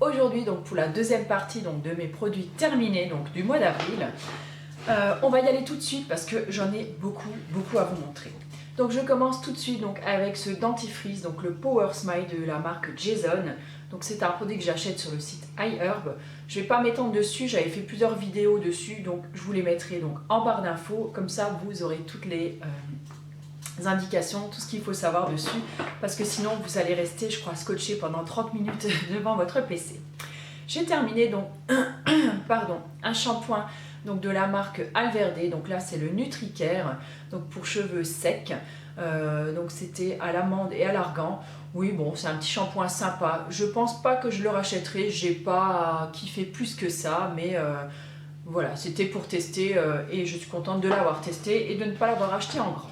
aujourd'hui donc pour la deuxième partie donc, de mes produits terminés donc, du mois d'avril. On va y aller tout de suite parce que j'en ai beaucoup à vous montrer. Donc je commence tout de suite donc, avec ce dentifrice, donc le Power Smile de la marque Jason. Donc c'est un produit que j'achète sur le site iHerb. Je ne vais pas m'étendre dessus, j'avais fait plusieurs vidéos dessus, donc je vous les mettrai donc, en barre d'infos. Comme ça vous aurez toutes les indications, tout ce qu'il faut savoir dessus. Parce que sinon vous allez rester, je crois, scotché pendant 30 minutes devant votre PC. J'ai terminé donc un shampoing donc de la marque Alverde, donc là c'est le NutriCare, donc pour cheveux secs, donc c'était à l'amande et à l'argan. Oui bon, c'est un petit shampoing sympa, je pense pas que je le rachèterai, j'ai pas kiffé plus que ça, mais voilà, c'était pour tester et je suis contente de l'avoir testé et de ne pas l'avoir acheté en grand.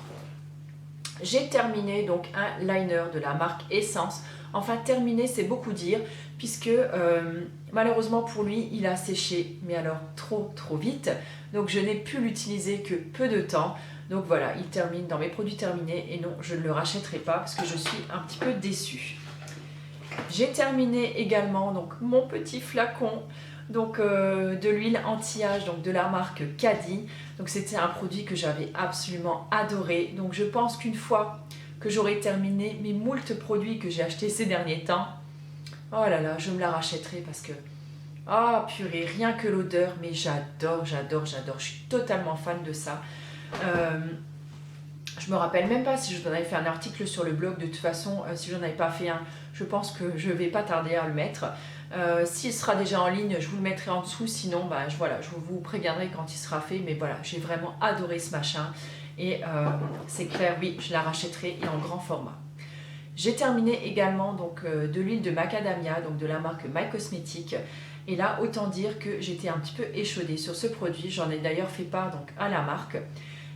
J'ai terminé donc un liner de la marque Essence. Enfin terminé c'est beaucoup dire puisque malheureusement pour lui il a séché mais alors trop vite, donc je n'ai pu l'utiliser que peu de temps, donc voilà, il termine dans mes produits terminés et non, je ne le rachèterai pas parce que je suis un petit peu déçue. J'ai terminé également donc mon petit flacon donc de l'huile anti-âge donc de la marque Caddy. Donc c'était un produit que j'avais absolument adoré, donc je pense qu'une fois que j'aurai terminé mes moult produits que j'ai achetés ces derniers temps, oh là là, je me la rachèterai parce que ah purée, rien que l'odeur, mais j'adore, je suis totalement fan de ça. Je me rappelle même pas si je vous en avais fait un article sur le blog, de toute façon si je n'en avais pas fait un, je pense que je vais pas tarder à le mettre. S'il sera déjà en ligne, je vous le mettrai en dessous, sinon bah, voilà, je vous préviendrai quand il sera fait, mais voilà, j'ai vraiment adoré ce machin et c'est clair, oui, je la rachèterai et en grand format. J'ai terminé également donc, de l'huile de macadamia, donc de la marque My Cosmetics. Et là, autant dire que j'étais un petit peu échaudée sur ce produit. J'en ai d'ailleurs fait part donc, à la marque.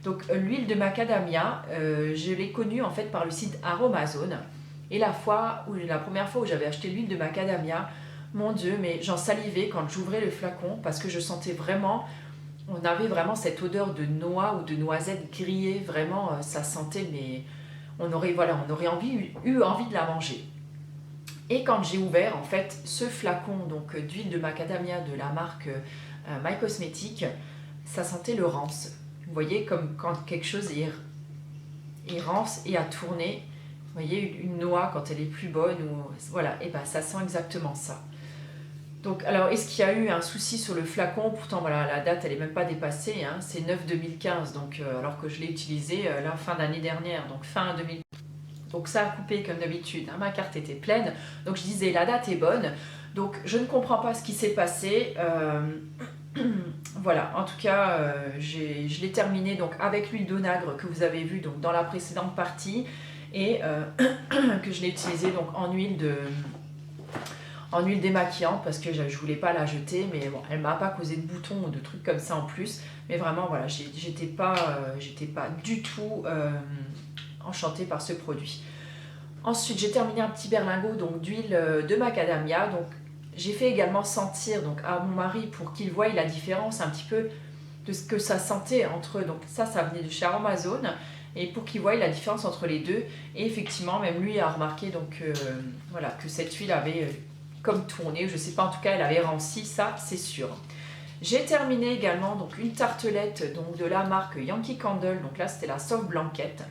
Donc l'huile de macadamia, je l'ai connue en fait par le site Aromazone. Et la première fois où j'avais acheté l'huile de macadamia, mon Dieu, mais j'en salivais quand j'ouvrais le flacon parce que je sentais vraiment, on avait vraiment cette odeur de noix ou de noisettes grillées. Vraiment, ça sentait, mais on aurait eu envie de la manger. Et quand j'ai ouvert en fait ce flacon donc d'huile de macadamia de la marque My Cosmetics, ça sentait le rance. Vous voyez, comme quand quelque chose est rance et à tourner. Vous voyez, une noix quand elle est plus bonne, ou voilà, et ben ça sent exactement ça. Donc, alors, est-ce qu'il y a eu un souci sur le flacon? Pourtant, voilà, la date, elle n'est même pas dépassée, hein, c'est 9/2015, donc, alors que je l'ai utilisé la fin d'année dernière, donc fin 2015. Donc ça a coupé comme d'habitude, hein, ma carte était pleine, donc je disais la date est bonne, donc je ne comprends pas ce qui s'est passé. Voilà, en tout cas, je l'ai terminé donc, avec l'huile d'onagre que vous avez vu donc, dans la précédente partie, et que je l'ai utilisé donc, en huile démaquillante parce que je ne voulais pas la jeter, mais bon, elle ne m'a pas causé de boutons ou de trucs comme ça en plus, mais vraiment voilà, j'étais pas du tout enchantée par ce produit. Ensuite j'ai terminé un petit berlingot donc d'huile de macadamia, donc j'ai fait également sentir donc à mon mari pour qu'il voie la différence un petit peu de ce que ça sentait entre eux, donc ça venait de chez Amazon, et pour qu'il voie la différence entre les deux, et effectivement même lui a remarqué donc voilà, que cette huile avait comme tourné, je sais pas, en tout cas elle avait ranci, ça c'est sûr. J'ai terminé également donc une tartelette donc de la marque Yankee Candle, donc là c'était la Soft Blanquette.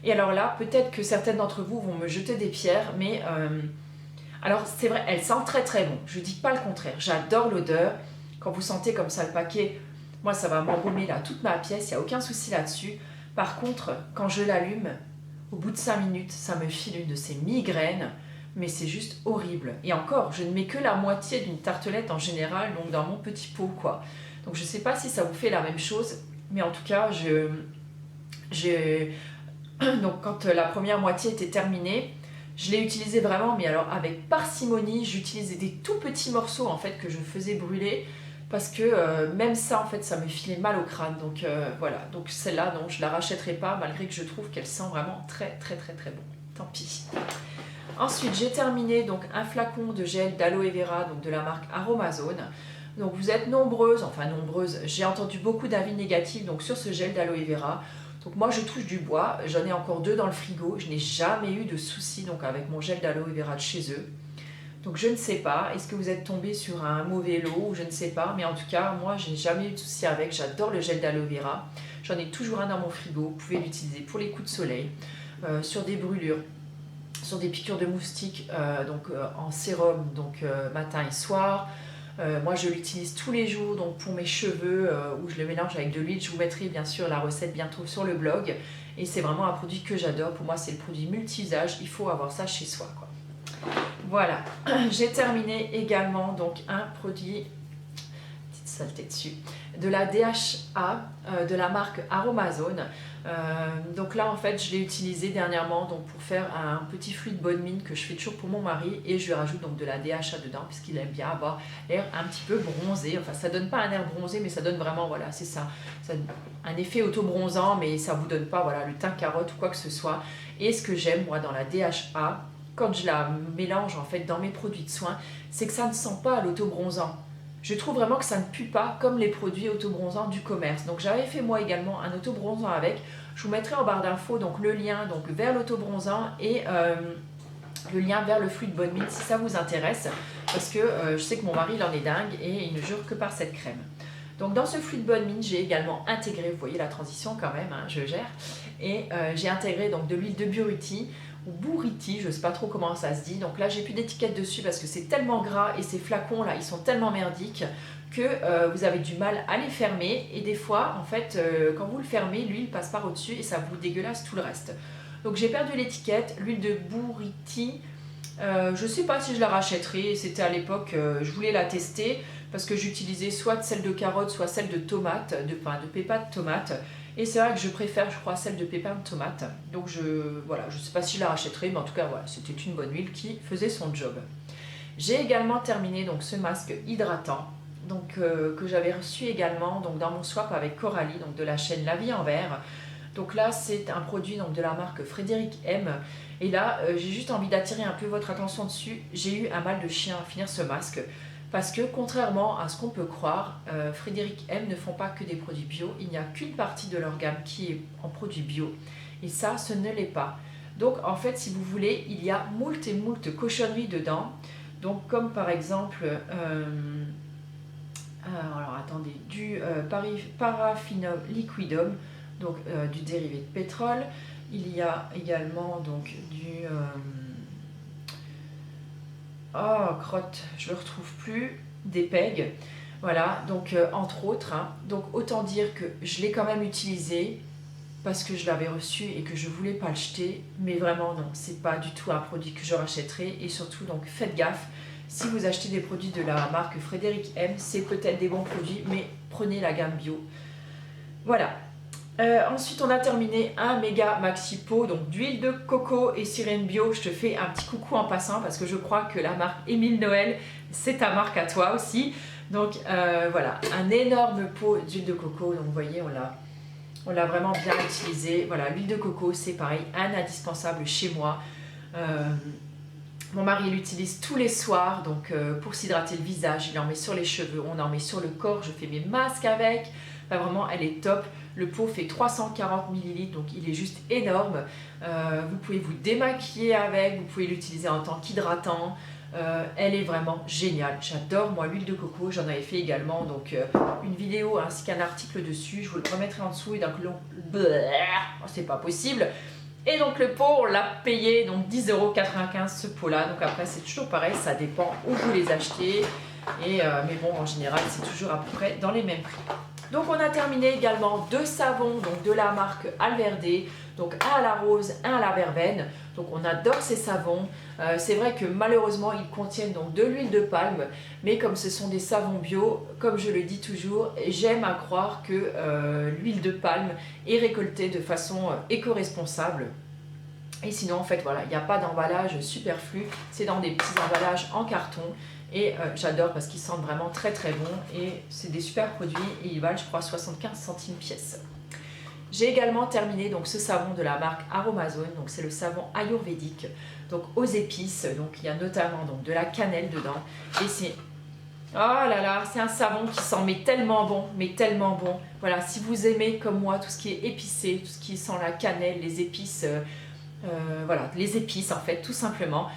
Et alors là, peut-être que certaines d'entre vous vont me jeter des pierres, mais alors c'est vrai, elle sent très bon, je dis pas le contraire, j'adore l'odeur. Quand vous sentez comme ça le paquet, moi ça va m'embaumer là toute ma pièce, il n'y a aucun souci là-dessus. Par contre, quand je l'allume, au bout de 5 minutes, ça me file une de ces migraines, mais c'est juste horrible. Et encore, je ne mets que la moitié d'une tartelette en général, donc dans mon petit pot quoi. Donc je sais pas si ça vous fait la même chose, mais en tout cas, donc quand la première moitié était terminée, je l'ai utilisé vraiment, mais alors avec parcimonie. J'utilisais des tout petits morceaux en fait que je faisais brûler parce que même ça en fait ça me filait mal au crâne. Donc voilà, donc celle-là non, je la rachèterai pas malgré que je trouve qu'elle sent vraiment très bon. Tant pis. Ensuite j'ai terminé donc un flacon de gel d'aloe vera donc de la marque Aromazone. Donc vous êtes nombreuses, j'ai entendu beaucoup d'avis négatifs donc sur ce gel d'aloe vera. Donc moi je touche du bois, j'en ai encore 2 dans le frigo, je n'ai jamais eu de soucis donc avec mon gel d'aloe vera de chez eux. Donc je ne sais pas, est-ce que vous êtes tombé sur un mauvais lot ou je ne sais pas, mais en tout cas, moi, j'ai jamais eu de souci avec. J'adore le gel d'aloe vera. J'en ai toujours un dans mon frigo. Vous pouvez l'utiliser pour les coups de soleil, sur des brûlures, sur des piqûres de moustiques, en sérum, matin et soir. Moi je l'utilise tous les jours donc pour mes cheveux où je le mélange avec de l'huile. Je vous mettrai bien sûr la recette bientôt sur le blog et c'est vraiment un produit que j'adore. Pour moi c'est le produit multi-usage, il faut avoir ça chez soi quoi. Voilà, j'ai terminé également donc un produit, petite saleté dessus, de la DHA de la marque Aromazone. Donc là en fait je l'ai utilisé dernièrement donc pour faire un petit fruit de bonne mine que je fais toujours pour mon mari et je lui rajoute donc de la DHA dedans puisqu'il aime bien avoir l'air un petit peu bronzé. Enfin ça donne pas un air bronzé mais ça donne vraiment voilà c'est ça, un effet auto-bronzant mais ça vous donne pas voilà le teint carotte ou quoi que ce soit. Et ce que j'aime moi dans la DHA quand je la mélange en fait dans mes produits de soins, c'est que ça ne sent pas l'auto-bronzant. Je trouve vraiment que ça ne pue pas comme les produits auto-bronzants du commerce. Donc j'avais fait moi également un auto-bronzant avec. Je vous mettrai en barre d'infos donc le lien donc vers l'auto-bronzant et le lien vers le fruit de bonne mine si ça vous intéresse. Parce que je sais que mon mari il en est dingue et il ne jure que par cette crème. Donc dans ce fruit de bonne mine, j'ai également intégré, vous voyez la transition quand même, hein, je gère. Et j'ai intégré donc de l'huile de buriti. Ou buriti, je ne sais pas trop comment ça se dit. Donc là, j'ai plus d'étiquette dessus parce que c'est tellement gras et ces flacons là, ils sont tellement merdiques que vous avez du mal à les fermer. Et des fois, en fait, quand vous le fermez, l'huile passe par au-dessus et ça vous dégueulasse tout le reste. Donc j'ai perdu l'étiquette, l'huile de buriti. Je ne sais pas si je la rachèterai. C'était à l'époque, je voulais la tester parce que j'utilisais soit celle de carotte, soit celle de tomate, de pépins de tomate. Et c'est vrai que je préfère, je crois, celle de pépins de tomate. Donc je ne sais pas si je la rachèterai, mais en tout cas, voilà, c'était une bonne huile qui faisait son job. J'ai également terminé donc, ce masque hydratant donc, que j'avais reçu également donc, dans mon swap avec Coralie, donc, de la chaîne La Vie en Vert. Donc là, c'est un produit donc, de la marque Frédéric M. Et là, j'ai juste envie d'attirer un peu votre attention dessus. J'ai eu un mal de chien à finir ce masque. Parce que contrairement à ce qu'on peut croire, Frédéric M ne font pas que des produits bio. Il n'y a qu'une partie de leur gamme qui est en produits bio. Et ça, ce ne l'est pas. Donc en fait, si vous voulez, il y a moult et moult cochonneries dedans. Donc comme par exemple, alors attendez, du paraffinum liquidum, donc du dérivé de pétrole. Il y a également donc du... oh, crotte, je ne le retrouve plus, des pegs. Voilà, donc entre autres. Hein. Donc autant dire que je l'ai quand même utilisé parce que je l'avais reçu et que je ne voulais pas le jeter. Mais vraiment, non, c'est pas du tout un produit que je rachèterai. Et surtout, donc faites gaffe. Si vous achetez des produits de la marque Frédéric M, c'est peut-être des bons produits, mais prenez la gamme bio. Voilà. Ensuite, on a terminé un méga maxi pot donc d'huile de coco et sirène bio. Je te fais un petit coucou en passant parce que je crois que la marque Émile Noël, c'est ta marque à toi aussi. Donc voilà, un énorme pot d'huile de coco. Donc vous voyez, on l'a vraiment bien utilisé. Voilà, l'huile de coco, c'est pareil, un indispensable chez moi. Mon mari l'utilise tous les soirs donc pour s'hydrater le visage. Il en met sur les cheveux, on en met sur le corps. Je fais mes masques avec. Enfin, vraiment, elle est top. Le pot fait 340 ml, donc il est juste énorme. Vous pouvez vous démaquiller avec, vous pouvez l'utiliser en tant qu'hydratant. Elle est vraiment géniale. J'adore moi l'huile de coco. J'en avais fait également donc une vidéo ainsi qu'un article dessus. Je vous le remettrai en dessous. Et donc c'est pas possible. Et donc le pot, on l'a payé donc 10,95 € ce pot-là. Donc après c'est toujours pareil, ça dépend où vous les achetez. Et, mais bon, en général, c'est toujours à peu près dans les mêmes prix. Donc on a terminé également deux savons donc de la marque Alverde, donc un à la rose, un à la verveine. Donc on adore ces savons. C'est vrai que malheureusement ils contiennent donc de l'huile de palme, mais comme ce sont des savons bio, comme je le dis toujours, j'aime à croire que l'huile de palme est récoltée de façon éco-responsable. Et sinon en fait voilà, il n'y a pas d'emballage superflu, c'est dans des petits emballages en carton. Et j'adore parce qu'ils sentent vraiment très très bon et c'est des super produits et ils valent je crois 75 centimes pièce. J'ai également terminé donc ce savon de la marque Aromazone, donc c'est le savon ayurvédique donc aux épices, donc il y a notamment donc de la cannelle dedans et c'est oh là là, c'est un savon qui sent mais tellement bon, mais tellement bon. Voilà, si vous aimez comme moi tout ce qui est épicé, tout ce qui sent la cannelle, les épices, voilà, les épices en fait tout simplement.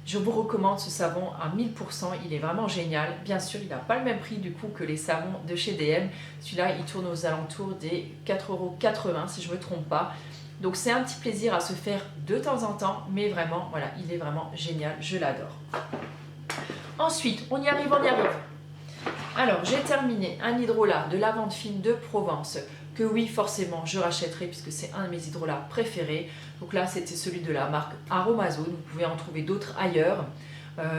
Je vous recommande ce savon à 1000%, il est vraiment génial. Bien sûr, il n'a pas le même prix du coup que les savons de chez DM. Celui-là, il tourne aux alentours des 4,80 € si je ne me trompe pas. Donc c'est un petit plaisir à se faire de temps en temps, mais vraiment, voilà, il est vraiment génial, je l'adore. Ensuite, on y arrive. Alors, j'ai terminé un hydrolat de lavande fine de Provence, que oui, forcément, je rachèterai puisque c'est un de mes hydrolats préférés. Donc là, c'était celui de la marque Aromazone, vous pouvez en trouver d'autres ailleurs.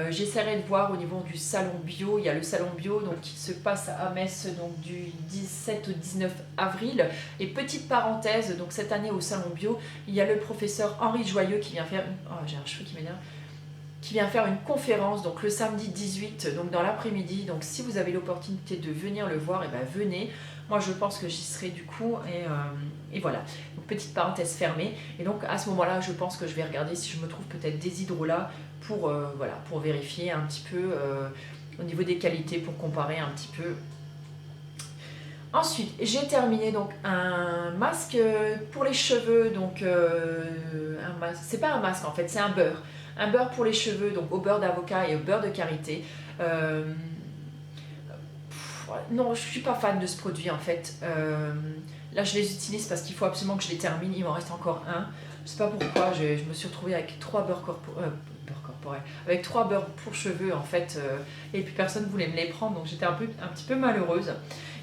J'essaierai de voir au niveau du salon bio, il y a le salon bio donc, qui se passe à Metz donc, du 17 au 19 avril. Et petite parenthèse, donc cette année au salon bio, il y a le professeur Henri Joyeux qui vient faire... Oh, j'ai un cheveu qui m'énerve. Qui vient faire une conférence donc le samedi 18, donc dans l'après-midi. Donc si vous avez l'opportunité de venir le voir, et ben venez. Moi je pense que j'y serai du coup et voilà. Donc petite parenthèse fermée. Et donc à ce moment-là, je pense que je vais regarder si je me trouve peut-être des hydrolats pour, voilà, pour vérifier un petit peu au niveau des qualités, pour comparer un petit peu. Ensuite, j'ai terminé donc un masque pour les cheveux, donc c'est pas un masque en fait, c'est un beurre. Un beurre pour les cheveux, donc au beurre d'avocat et au beurre de karité. Non, je suis pas fan de ce produit en fait. Là, je les utilise parce qu'il faut absolument que je les termine. Il m'en reste encore un. Je sais pas pourquoi. Je me suis retrouvée avec 3 beurres corporels, avec 3 beurres pour cheveux en fait. Et puis personne voulait me les prendre, donc j'étais un petit peu malheureuse.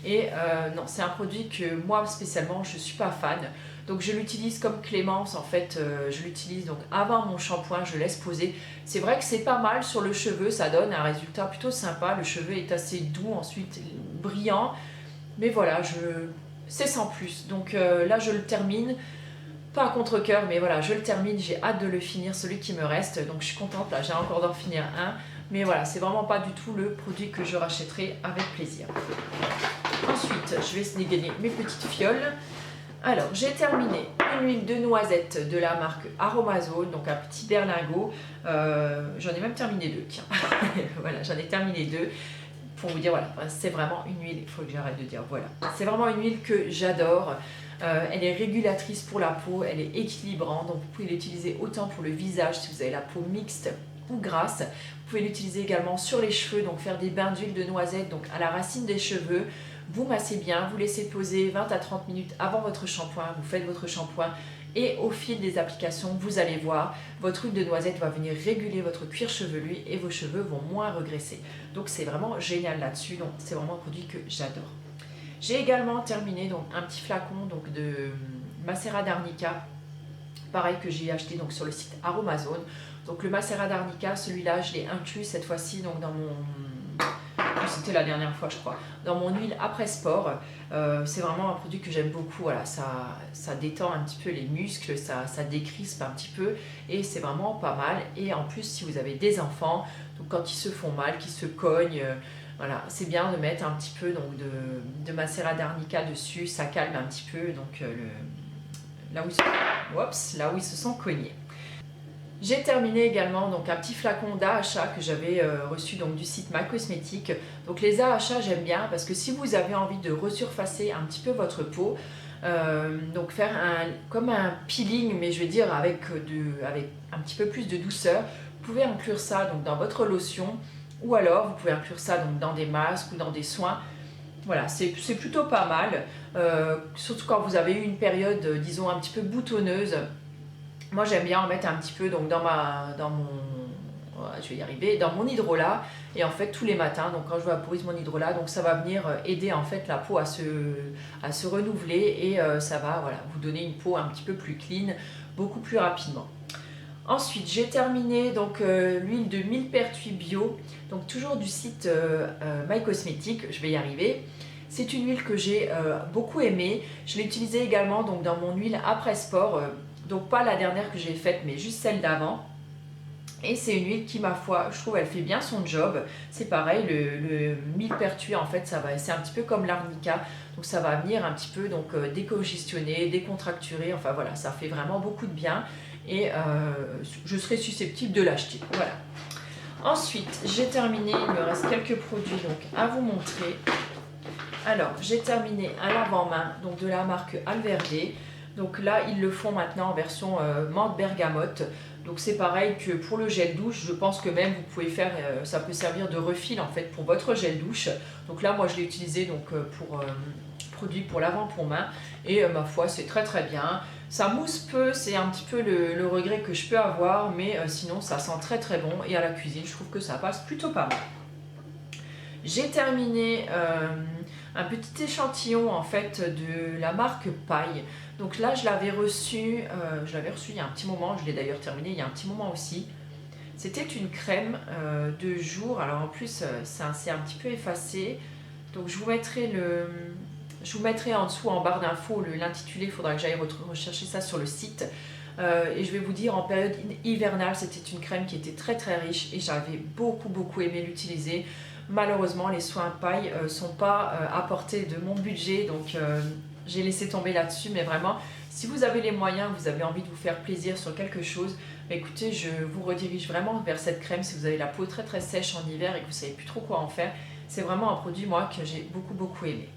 Et non, c'est un produit que moi spécialement, je suis pas fan. Donc je l'utilise comme Clémence en fait, je l'utilise donc avant mon shampoing, je laisse poser. C'est vrai que c'est pas mal sur le cheveu, ça donne un résultat plutôt sympa. Le cheveu est assez doux, ensuite brillant. Mais voilà, c'est sans plus. Donc là je le termine, pas à contre-cœur, mais voilà, je le termine. J'ai hâte de le finir, celui qui me reste. Donc je suis contente, là j'ai encore d'en finir un. Mais voilà, c'est vraiment pas du tout le produit que je rachèterai avec plaisir. Ensuite, je vais sélectionner mes petites fioles. Alors, j'ai terminé une huile de noisette de la marque Aromazone, donc un petit berlingot. J'en ai même terminé 2, tiens. Voilà, j'en ai terminé 2. Pour vous dire, voilà, c'est vraiment une huile, il faut que j'arrête de dire, voilà. C'est vraiment une huile que j'adore. Elle est régulatrice pour la peau, elle est équilibrante, donc vous pouvez l'utiliser autant pour le visage si vous avez la peau mixte ou grasse. Vous pouvez l'utiliser également sur les cheveux, donc faire des bains d'huile de noisette, donc à la racine des cheveux. Vous massez bien, vous laissez poser 20 à 30 minutes avant votre shampoing, vous faites votre shampoing et au fil des applications, vous allez voir, votre huile de noisette va venir réguler votre cuir chevelu et vos cheveux vont moins regresser. Donc c'est vraiment génial là-dessus, donc c'est vraiment un produit que j'adore. J'ai également terminé donc, un petit flacon donc, de Macérat d'Arnica, pareil que j'ai acheté donc, sur le site Aromazone. Donc le Macérat d'Arnica, celui-là je l'ai inclus cette fois-ci donc, dans mon... C'était la dernière fois je crois, dans mon huile après sport. C'est vraiment un produit que j'aime beaucoup, voilà, ça détend un petit peu les muscles, ça décrispe un petit peu et c'est vraiment pas mal. Et en plus si vous avez des enfants, donc quand ils se font mal, qu'ils se cognent, voilà, c'est bien de mettre un petit peu donc, de Macérat d'Arnica dessus, ça calme un petit peu donc, là où ils se sont cognés. J'ai terminé également donc, un petit flacon d'AHA que j'avais reçu donc, du site My Cosmétique. Donc les AHA j'aime bien parce que si vous avez envie de resurfacer un petit peu votre peau, donc faire comme un peeling mais je veux dire avec un petit peu plus de douceur, vous pouvez inclure ça donc, dans votre lotion ou alors vous pouvez inclure ça donc, dans des masques ou dans des soins. Voilà, c'est plutôt pas mal, surtout quand vous avez eu une période disons un petit peu boutonneuse. Moi j'aime bien en mettre un petit peu donc, dans mon hydrolat et en fait tous les matins donc quand je vaporise mon hydrolat donc ça va venir aider en fait la peau à se renouveler et ça va voilà, vous donner une peau un petit peu plus clean beaucoup plus rapidement. Ensuite j'ai terminé donc l'huile de millepertuis bio, donc toujours du site My Cosmétique, je vais y arriver. C'est une huile que j'ai beaucoup aimée, je l'ai utilisée également donc, dans mon huile après sport. Donc pas la dernière que j'ai faite, mais juste celle d'avant. Et c'est une huile qui, ma foi, je trouve, elle fait bien son job. C'est pareil, le millepertuis, en fait, c'est un petit peu comme l'arnica. Donc ça va venir un petit peu donc, décongestionner, décontracturer. Enfin voilà, ça fait vraiment beaucoup de bien. Et je serais susceptible de l'acheter. Voilà. Ensuite, j'ai terminé. Il me reste quelques produits donc, à vous montrer. Alors, j'ai terminé un lave-en-main donc, de la marque Alverde. Donc là, ils le font maintenant en version menthe bergamote. Donc c'est pareil que pour le gel douche, je pense que même vous pouvez faire, ça peut servir de refil en fait pour votre gel douche. Donc là moi je l'ai utilisé donc, pour produit pour lavant pour main et ma foi c'est très très bien. Ça mousse peu, c'est un petit peu le regret que je peux avoir, mais sinon ça sent très très bon et à la cuisine je trouve que ça passe plutôt pas mal. J'ai terminé un petit échantillon en fait de la marque Paille. Donc là je l'avais reçu il y a un petit moment, je l'ai d'ailleurs terminé il y a un petit moment aussi. C'était une crème de jour, alors en plus c'est un petit peu effacé, donc je vous mettrai en dessous en barre d'infos l'intitulé, il faudra que j'aille rechercher ça sur le site. Et je vais vous dire, en période hivernale, c'était une crème qui était très très riche et j'avais beaucoup aimé l'utiliser. Malheureusement, les soins paille sont pas à portée de mon budget, donc j'ai laissé tomber là-dessus. Mais vraiment, si vous avez les moyens, vous avez envie de vous faire plaisir sur quelque chose, écoutez, je vous redirige vraiment vers cette crème. Si vous avez la peau très très sèche en hiver et que vous savez plus trop quoi en faire, c'est vraiment un produit moi que j'ai beaucoup aimé.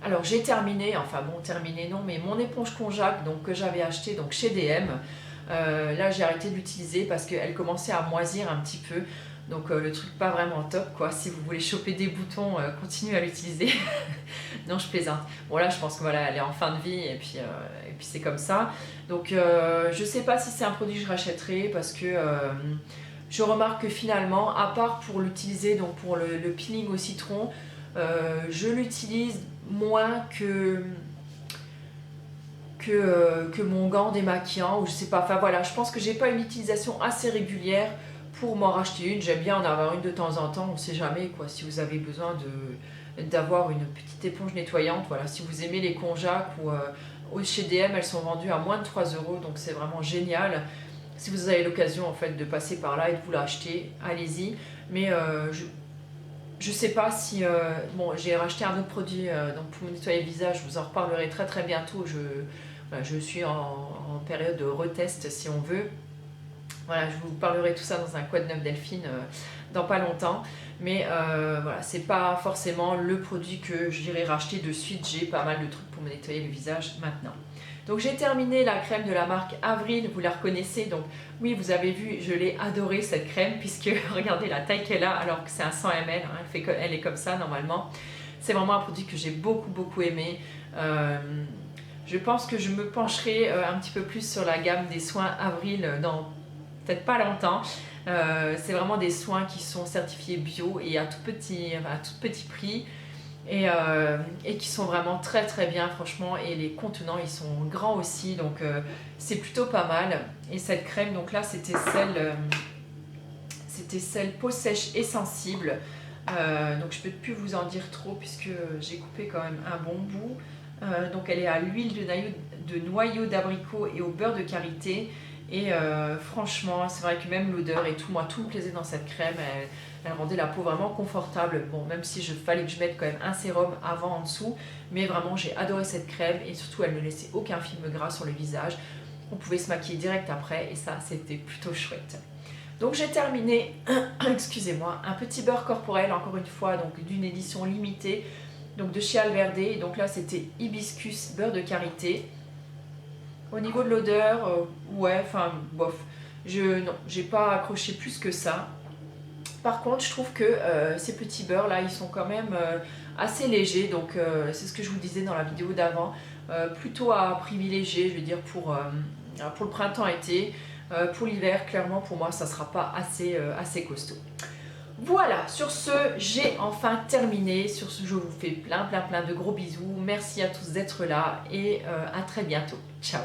Alors j'ai terminé, enfin bon terminé non, mais mon éponge konjac donc, que j'avais acheté donc, chez DM. Là j'ai arrêté de l'utiliser parce qu'elle commençait à moisir un petit peu. Donc le truc pas vraiment top quoi, si vous voulez choper des boutons, continuez à l'utiliser. Non je plaisante. Bon là je pense que voilà, elle est en fin de vie et puis c'est comme ça. Donc je sais pas si c'est un produit que je rachèterai parce que je remarque que finalement, à part pour l'utiliser donc pour le peeling au citron, je l'utilise moins que mon gant démaquillant ou je sais pas, enfin voilà, je pense que j'ai pas une utilisation assez régulière pour m'en racheter une. J'aime bien en avoir une de temps en temps, on sait jamais quoi, si vous avez besoin d'avoir une petite éponge nettoyante, voilà, si vous aimez les konjac ou chez DM elles sont vendues à moins de 3 €, donc c'est vraiment génial. Si vous avez l'occasion en fait de passer par là et de vous l'acheter, allez-y, mais je sais pas si... bon, j'ai racheté un autre produit donc pour me nettoyer le visage, je vous en reparlerai très très bientôt. Je suis en période de retest si on veut. Voilà, je vous parlerai tout ça dans un Quoi de neuf Delphine dans pas longtemps. Mais voilà, c'est pas forcément le produit que j'irai racheter de suite. J'ai pas mal de trucs pour me nettoyer le visage maintenant. Donc j'ai terminé la crème de la marque Avril, vous la reconnaissez. Donc oui, vous avez vu, je l'ai adorée cette crème puisque regardez la taille qu'elle a alors que c'est un 100 ml. Hein, elle est comme ça normalement. C'est vraiment un produit que j'ai beaucoup aimé. Je pense que je me pencherai un petit peu plus sur la gamme des soins Avril dans peut-être pas longtemps. C'est vraiment des soins qui sont certifiés bio et à tout petit prix et qui sont vraiment très très bien franchement, et les contenants ils sont grands aussi, donc c'est plutôt pas mal. Et cette crème donc là c'était celle peau sèche et sensible, donc je peux plus vous en dire trop puisque j'ai coupé quand même un bon bout. Donc elle est à l'huile de noyau d'abricot et au beurre de karité. Et franchement, c'est vrai que même l'odeur et tout, moi tout me plaisait dans cette crème, elle rendait la peau vraiment confortable. Bon, même si fallait que je mette quand même un sérum avant en dessous, mais vraiment j'ai adoré cette crème et surtout elle ne laissait aucun film gras sur le visage. On pouvait se maquiller direct après et ça c'était plutôt chouette. Donc j'ai terminé, excusez-moi, un petit beurre corporel encore une fois, donc d'une édition limitée, donc de chez Alverde. Donc là c'était hibiscus beurre de karité. Au niveau de l'odeur, ouais, enfin, bof. Non, j'ai pas accroché plus que ça. Par contre, je trouve que ces petits beurres là, ils sont quand même assez légers. Donc, c'est ce que je vous disais dans la vidéo d'avant. Plutôt à privilégier, je veux dire, pour le printemps-été. Pour l'hiver, clairement, pour moi, ça sera pas assez costaud. Voilà, sur ce, j'ai enfin terminé. Sur ce, je vous fais plein de gros bisous. Merci à tous d'être là et à très bientôt. Ciao!